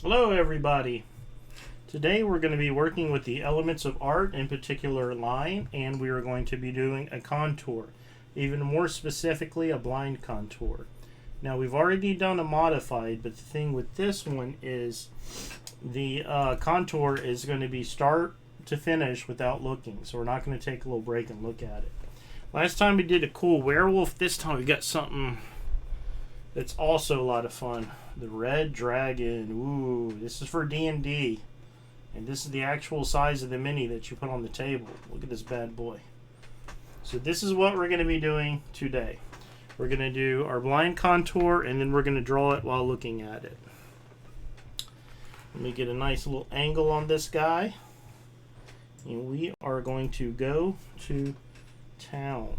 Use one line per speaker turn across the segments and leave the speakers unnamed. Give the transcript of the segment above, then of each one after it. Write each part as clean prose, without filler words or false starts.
Hello everybody. Today we're going to be working with the elements of art, in particular line, and we are going to be doing a contour, even more specifically a blind contour. Now we've already done a modified, but the thing with this one is the contour is going to be start to finish without looking, so we're not going to take a little break and look at it. Last time we did a cool werewolf. This time we got something that's also a lot of fun. The red dragon. Ooh, this is for D&D. And this is the actual size of the mini that you put on the table. Look at this bad boy. So this is what we're going to be doing today. We're going to do our blind contour, and then we're going to draw it while looking at it. Let me get a nice little angle on this guy. And we are going to go to town.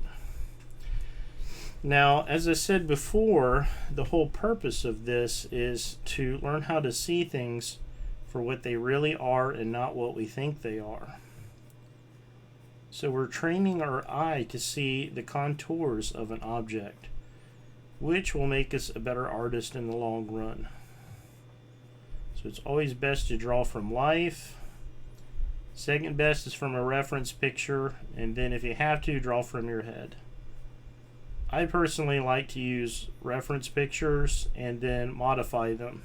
Now, as I said before, the whole purpose of this is to learn how to see things for what they really are and not what we think they are. So we're training our eye to see the contours of an object, which will make us a better artist in the long run. So it's always best to draw from life. Second best is from a reference picture, and then if you have to, draw from your head. I personally like to use reference pictures and then modify them,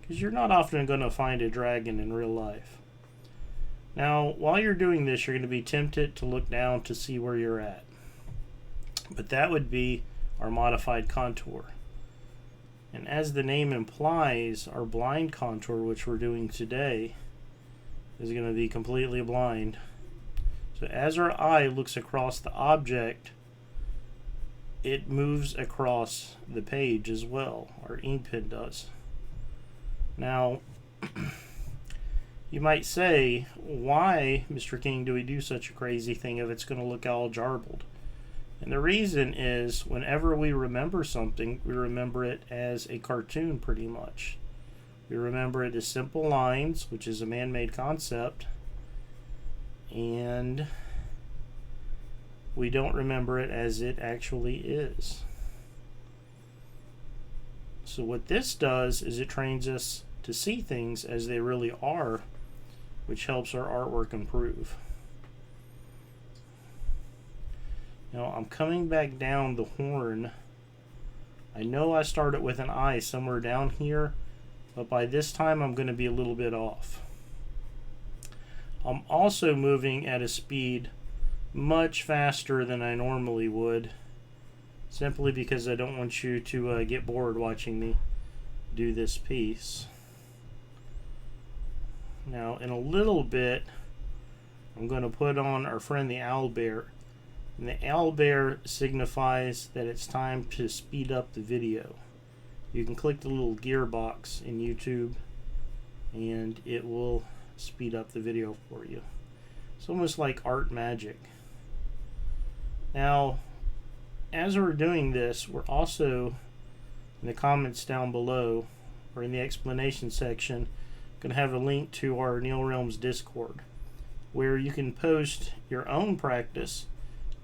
because you're not often going to find a dragon in real life. Now, while you're doing this, you're going to be tempted to look down to see where you're at. But that would be our modified contour. And as the name implies, our blind contour, which we're doing today, is going to be completely blind. So as our eye looks across the object, it moves across the page as well. Our ink pen does. Now, you might say, why, Mr. King, do we do such a crazy thing if it's going to look all jarbled? And the reason is, whenever we remember something, we remember it as a cartoon pretty much. We remember it as simple lines, which is a man-made concept, and we don't remember it as it actually is. So what this does is it trains us to see things as they really are, which helps our artwork improve. Now I'm coming back down the horn. I know I started with an eye somewhere down here, but by this time I'm going to be a little bit off. I'm also moving at a speed much faster than I normally would, simply because I don't want you to get bored watching me do this piece. Now in a little bit I'm going to put on our friend the owlbear, and the owlbear signifies that it's time to speed up the video. You can click the little gearbox in YouTube and it will speed up the video for you. It's almost like art magic. Now, as we're doing this, we're also, in the comments down below, or in the explanation section, going to have a link to our NeoRealms Discord, where you can post your own practice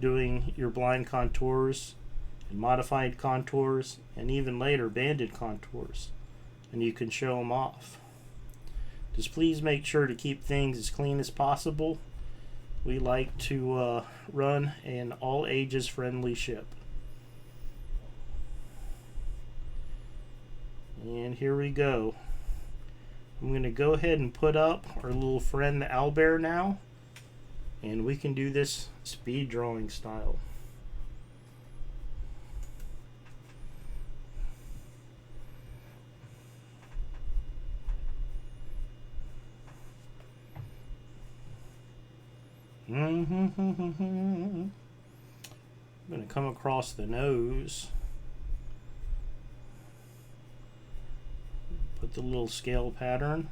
doing your blind contours and modified contours, and even later banded contours, and you can show them off. Just please make sure to keep things as clean as possible. We like to run an all ages friendly ship. And here we go. I'm going to go ahead and put up our little friend the owlbear now, and we can do this speed drawing style. I'm going to come across the nose, put the little scale pattern.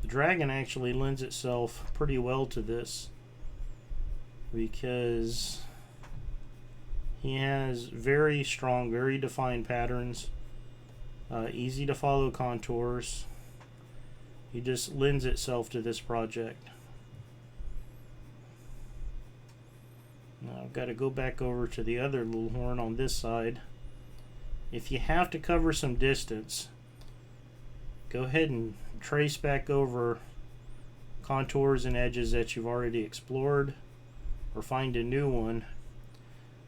The dragon actually lends itself pretty well to this because he has very strong, very defined patterns, easy to follow contours. He just lends itself to this project. Now I've got to go back over to the other little horn on this side. If you have to cover some distance, go ahead and trace back over contours and edges that you've already explored, or find a new one,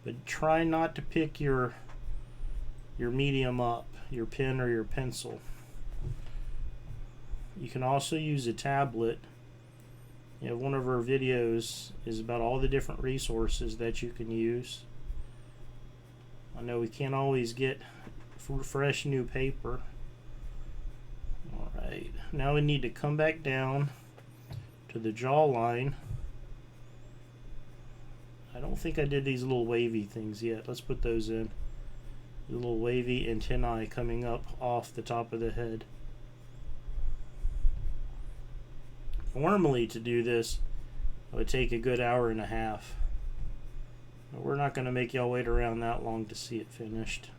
but try not to pick your medium up, your pen or your pencil. You can also use a tablet. You know, one of our videos is about all the different resources that you can use. I know we can't always get fresh new paper. Alright, now we need to come back down to the jawline. I don't think I did these little wavy things yet. Let's put those in. The little wavy antennae coming up off the top of the head. Normally, to do this, it would take a good hour and a half. But we're not going to make y'all wait around that long to see it finished.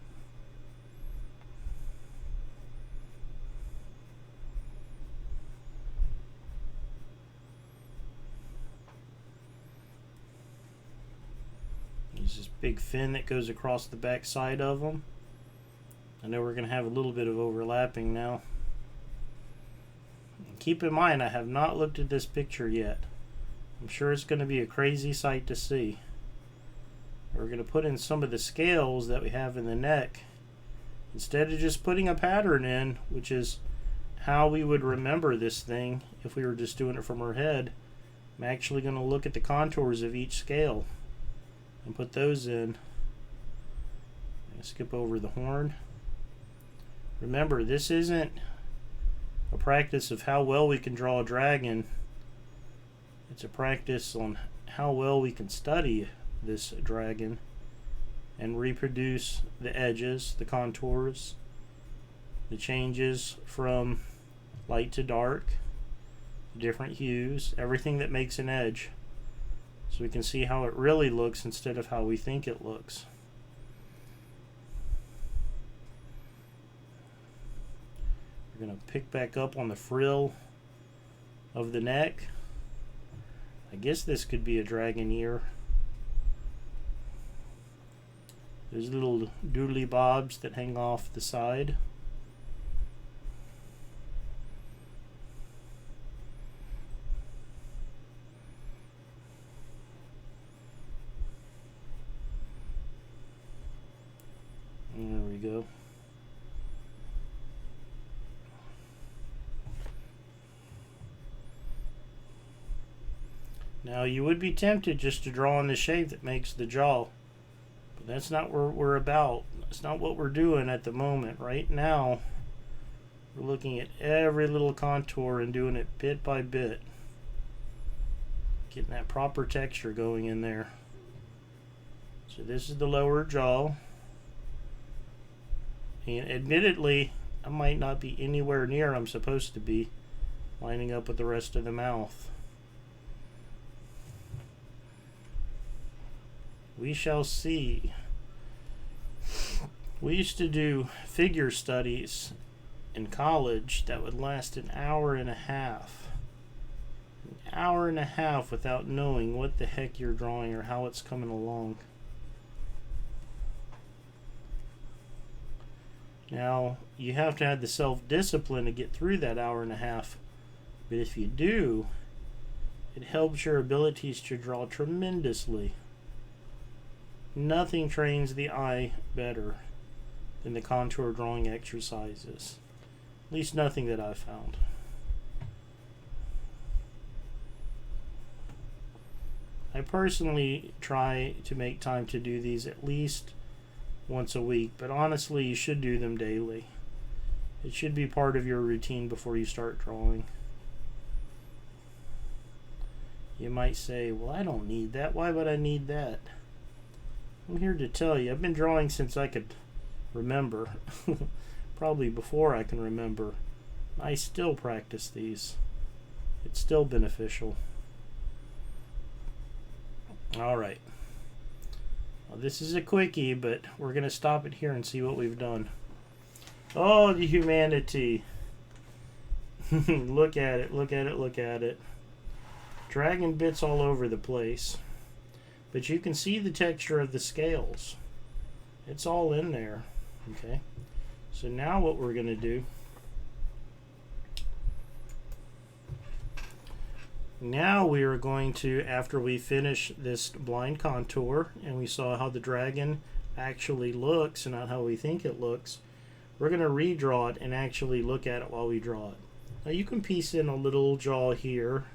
There's this big fin that goes across the back side of them. I know we're going to have a little bit of overlapping now. Keep in mind, I have not looked at this picture yet. I'm sure it's going to be a crazy sight to see. We're going to put in some of the scales that we have in the neck. Instead of just putting a pattern in, which is how we would remember this thing if we were just doing it from our head, I'm actually going to look at the contours of each scale and put those in. I'm going to skip over the horn. Remember, this isn't a practice of how well we can draw a dragon. It's a practice on how well we can study this dragon and reproduce the edges, the contours, the changes from light to dark, different hues, everything that makes an edge, so we can see how it really looks instead of how we think it looks. We're going to pick back up on the frill of the neck. I guess this could be a dragon ear. There's little doodly bobs that hang off the side. There we go. Now you would be tempted just to draw in the shape that makes the jaw, but that's not what we're about. That's not what we're doing at the moment. Right now, we're looking at every little contour and doing it bit by bit, getting that proper texture going in there. So this is the lower jaw, and admittedly, I might not be anywhere near I'm supposed to be, lining up with the rest of the mouth. We shall see. We used to do figure studies in college that would last an hour and a half. An hour and a half without knowing what the heck you're drawing or how it's coming along. Now, you have to have the self-discipline to get through that hour and a half. But if you do, it helps your abilities to draw tremendously. Nothing trains the eye better than the contour drawing exercises. At least nothing that I've found. I personally try to make time to do these at least once a week, but honestly, you should do them daily. It should be part of your routine before you start drawing. You might say, well, I don't need that. Why would I need that? I'm here to tell you, I've been drawing since I could remember. Probably before I can remember. I still practice these. It's still beneficial. Alright. Well, this is a quickie, but we're going to stop it here and see what we've done. Oh, the humanity. Look at it, look at it, look at it. Dragging bits all over the place. But you can see the texture of the scales. It's all in there. Okay. So now what we're going to do Now we are going to, after we finish this blind contour and we saw how the dragon actually looks and not how we think it looks, we're going to redraw it and actually look at it while we draw it. Now you can piece in a little jaw here,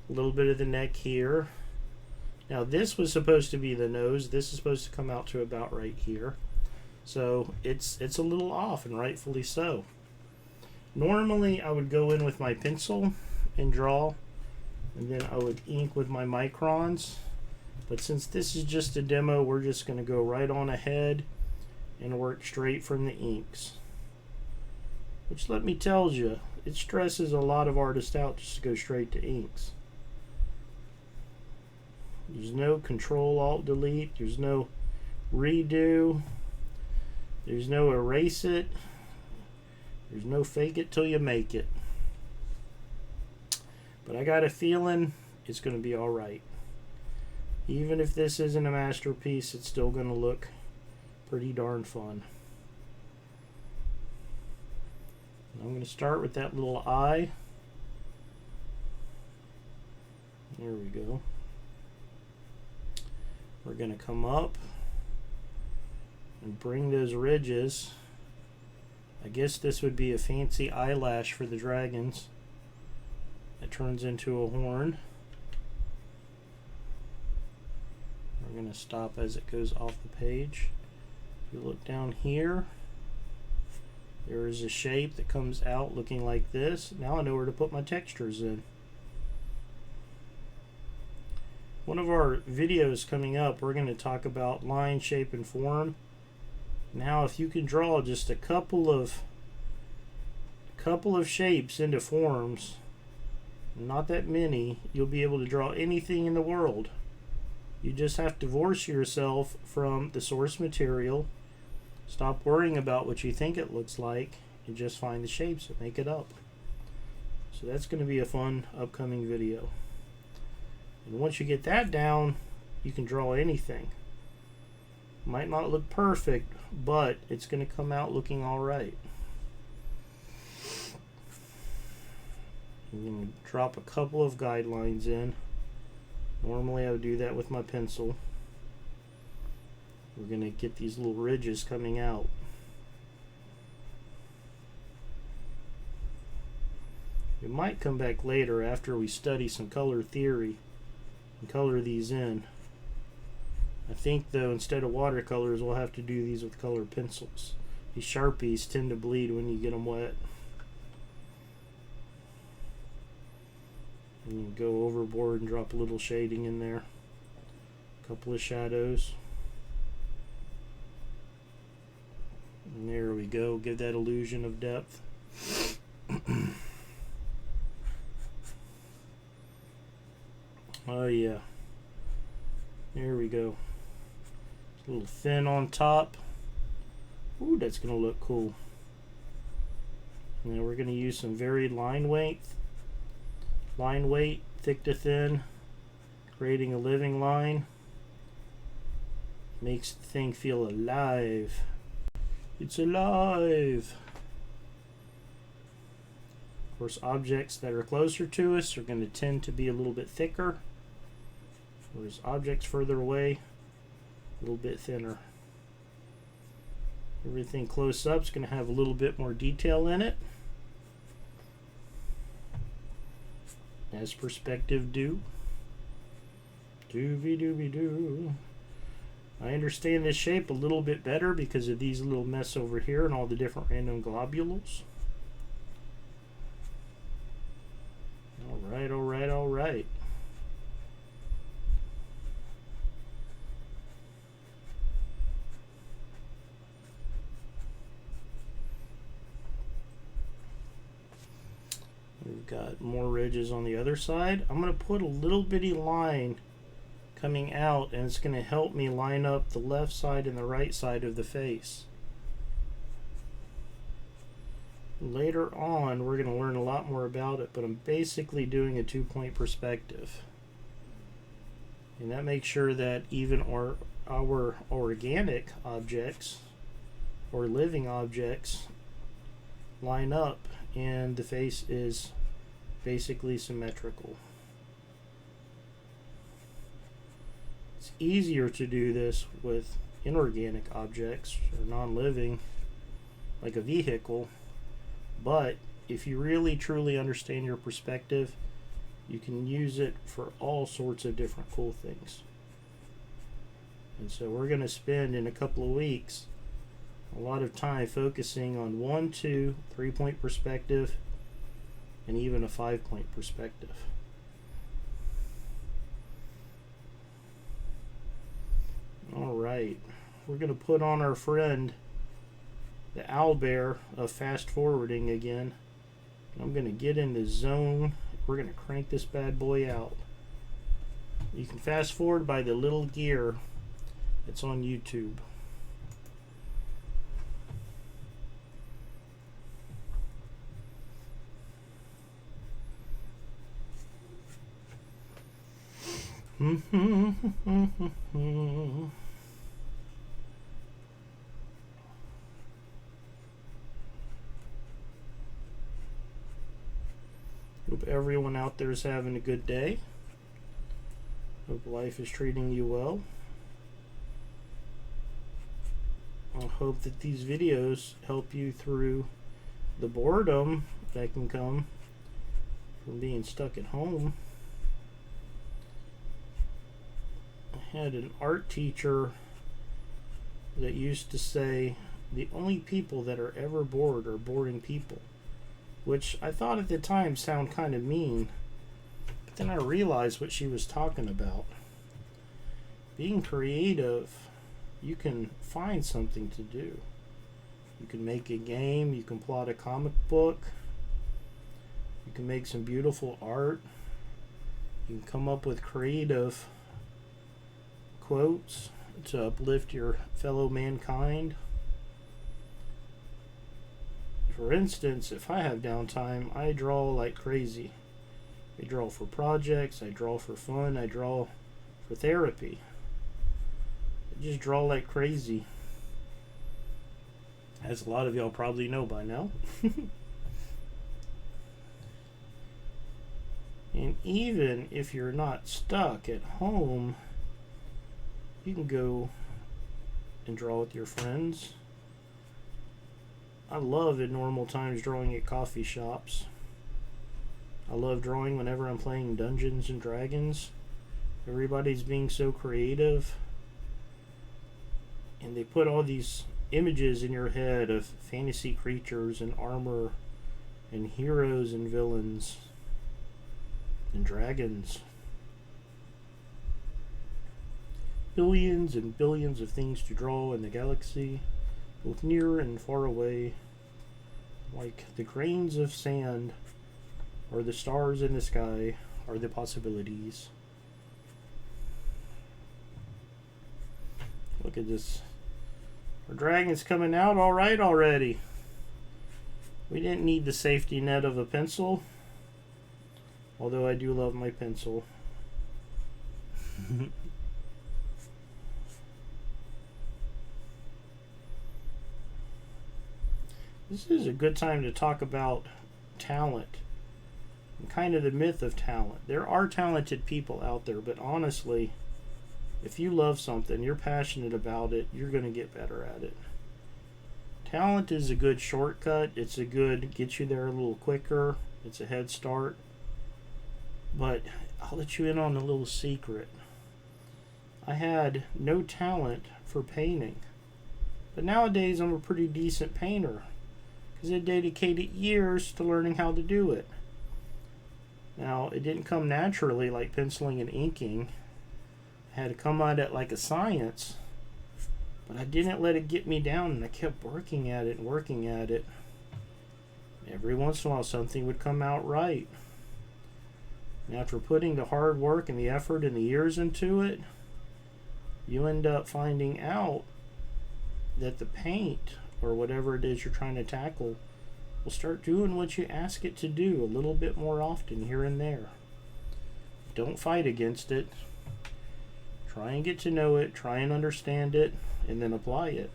a little bit of the neck here. Now this was supposed to be the nose. This is supposed to come out to about right here. So it's a little off, and rightfully so. Normally I would go in with my pencil and draw, and then I would ink with my microns. But since this is just a demo, we're just going to go right on ahead and work straight from the inks. Which, let me tell you, it stresses a lot of artists out just to go straight to inks. There's no Control Alt Delete. There's no redo. There's no erase it. There's no fake it till you make it. But I got a feeling it's going to be alright. Even if this isn't a masterpiece, it's still going to look pretty darn fun. I'm going to start with that little eye. There we go. We're going to come up and bring those ridges. I guess this would be a fancy eyelash for the dragons. It turns into a horn. We're going to stop as it goes off the page. If you look down here, there is a shape that comes out looking like this. Now I know where to put my textures in. One of our videos coming up, we're going to talk about line, shape, and form. Now if you can draw just a couple of shapes into forms, not that many, you'll be able to draw anything in the world. You just have to divorce yourself from the source material, stop worrying about what you think it looks like, and just find the shapes and make it up. So that's going to be a fun upcoming video. And once you get that down, you can draw anything. Might not look perfect, but it's going to come out looking alright. I'm going to drop a couple of guidelines in. Normally I would do that with my pencil. We're going to get these little ridges coming out. We might come back later after we study some color theory and color these in. I think though, instead of watercolors, we'll have to do these with colored pencils. These Sharpies tend to bleed when you get them wet. And you go overboard and drop a little shading in there. A couple of shadows. And there we go. Give that illusion of depth. Oh yeah. There we go. A little thin on top. Ooh, that's going to look cool. Now we're going to use some varied line weight, thick to thin, creating a living line. Makes the thing feel alive. It's alive. Of course, objects that are closer to us are going to tend to be a little bit thicker, whereas objects further away, a little bit thinner. Everything close up is going to have a little bit more detail in it, as perspective do. Doobie-doobie-doo. I understand this shape a little bit better because of these little mess over here and all the different random globules. Alright, alright, alright. We've got more ridges on the other side. I'm going to put a little bitty line coming out, and it's going to help me line up the left side and the right side of the face. Later on, we're going to learn a lot more about it, but I'm basically doing a two-point perspective. And that makes sure that even our organic objects or living objects line up and the face is basically symmetrical. It's easier to do this with inorganic objects or non-living, like a vehicle, but if you really truly understand your perspective, you can use it for all sorts of different cool things. And so we're going to spend in a couple of weeks a lot of time focusing on 1, 2, 3-point perspective and even a 5-point perspective. All right, we're going to put on our friend the owlbear of fast forwarding again. I'm going to get in the zone. We're going to crank this bad boy out. You can fast forward by the little gear that's on YouTube. Hope everyone out there is having a good day. Hope life is treating you well. I hope that these videos help you through the boredom that can come from being stuck at home. I had an art teacher that used to say, the only people that are ever bored are boring people, which I thought at the time sounded kind of mean, but then I realized what she was talking about. Being creative, you can find something to do. You can make a game, you can plot a comic book, you can make some beautiful art, you can come up with creative quotes to uplift your fellow mankind. For instance, if I have downtime, I draw like crazy. I draw for projects, I draw for fun, I draw for therapy. I just draw like crazy, as a lot of y'all probably know by now. And even if you're not stuck at home, you can go and draw with your friends. I love in normal times drawing at coffee shops. I love drawing whenever I'm playing Dungeons and Dragons. Everybody's being so creative, and they put all these images in your head of fantasy creatures and armor and heroes and villains and dragons. Billions and billions of things to draw in the galaxy, both near and far away, like the grains of sand or the stars in the sky are the possibilities. Look at this. Our dragon's coming out all right already. We didn't need the safety net of a pencil, although I do love my pencil. This is a good time to talk about talent and kind of the myth of talent. There are talented people out there, but honestly, if you love something, you're passionate about it, you're going to get better at it. Talent is a good shortcut. It's a good get you there a little quicker. It's a head start. But I'll let you in on a little secret. I had no talent for painting, but nowadays I'm a pretty decent painter because I dedicated years to learning how to do it. Now, it didn't come naturally like penciling and inking. I had to come at it like a science, but I didn't let it get me down, and I kept working at it and working at it. Every once in a while something would come out right. And after putting the hard work and the effort and the years into it, you end up finding out that the paint or whatever it is you're trying to tackle will start doing what you ask it to do a little bit more often here and there. Don't fight against it. Try and get to know it, try and understand it, and then apply it.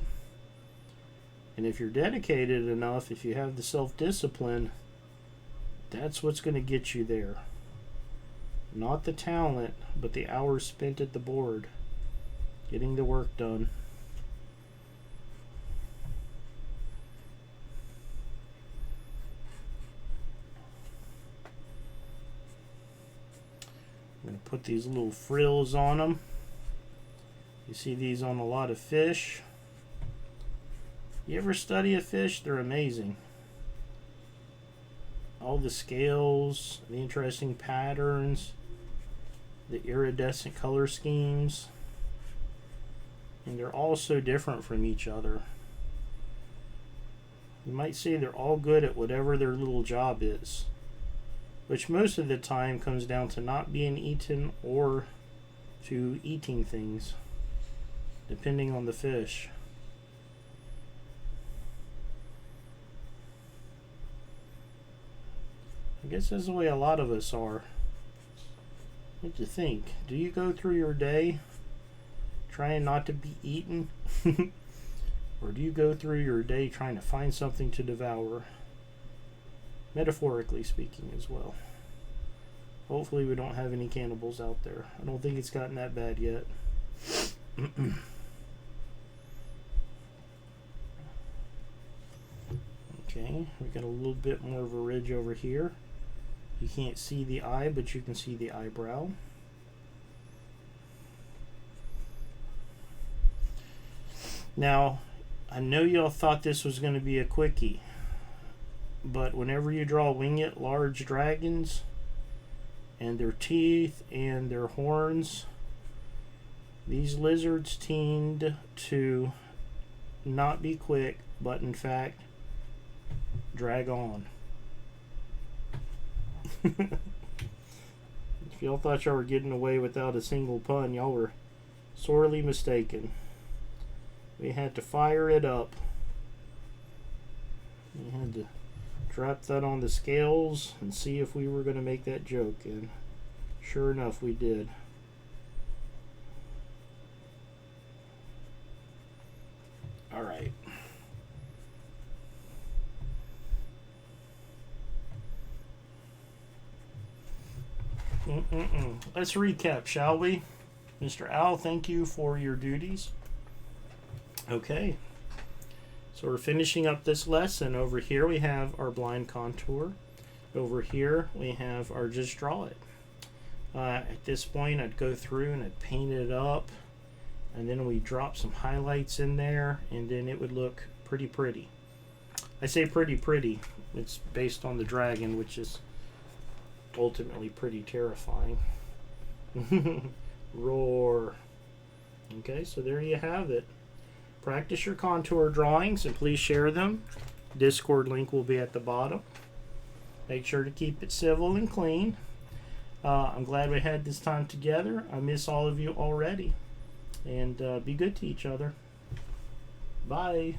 And if you're dedicated enough, if you have the self-discipline, that's what's going to get you there. Not the talent, but the hours spent at the board. getting the work done. I'm going to put these little frills on them. You see these on a lot of fish. You ever study a fish? They're amazing. All the scales, the interesting patterns, the iridescent color schemes. And they're all so different from each other. You might say they're all good at whatever their little job is, which most of the time comes down to not being eaten or to eating things, depending on the fish. I guess that's the way a lot of us are. What do you think? Do you go through your day trying not to be eaten? Or do you go through your day trying to find something to devour? Metaphorically speaking as well. Hopefully we don't have any cannibals out there. I don't think it's gotten that bad yet. Okay, we got a little bit more of a ridge over here. You can't see the eye, but you can see the eyebrow. Now, I know y'all thought this was going to be a quickie, but whenever you draw winged large dragons and their teeth and their horns, these lizards tend to not be quick, but in fact drag on. If y'all thought y'all were getting away without a single pun, y'all were sorely mistaken. We had to fire it up. We had to drop that on the scales and see if we were going to make that joke, and sure enough we did. Alright. Let's recap, shall we? Mr. Owl, thank you for your duties. Okay. So we're finishing up this lesson. Over here we have our blind contour. Over here we have our just draw it. At this point I'd go through and I'd paint it up, and then we drop some highlights in there, and then it would look pretty pretty. I say pretty pretty. It's based on the dragon, which is ultimately pretty terrifying. Roar. Okay, so there you have it. Practice your contour drawings and please share them. Discord link will be at the bottom. Make sure to keep it civil and clean. I'm glad we had this time together. I miss all of you already. And be good to each other. Bye.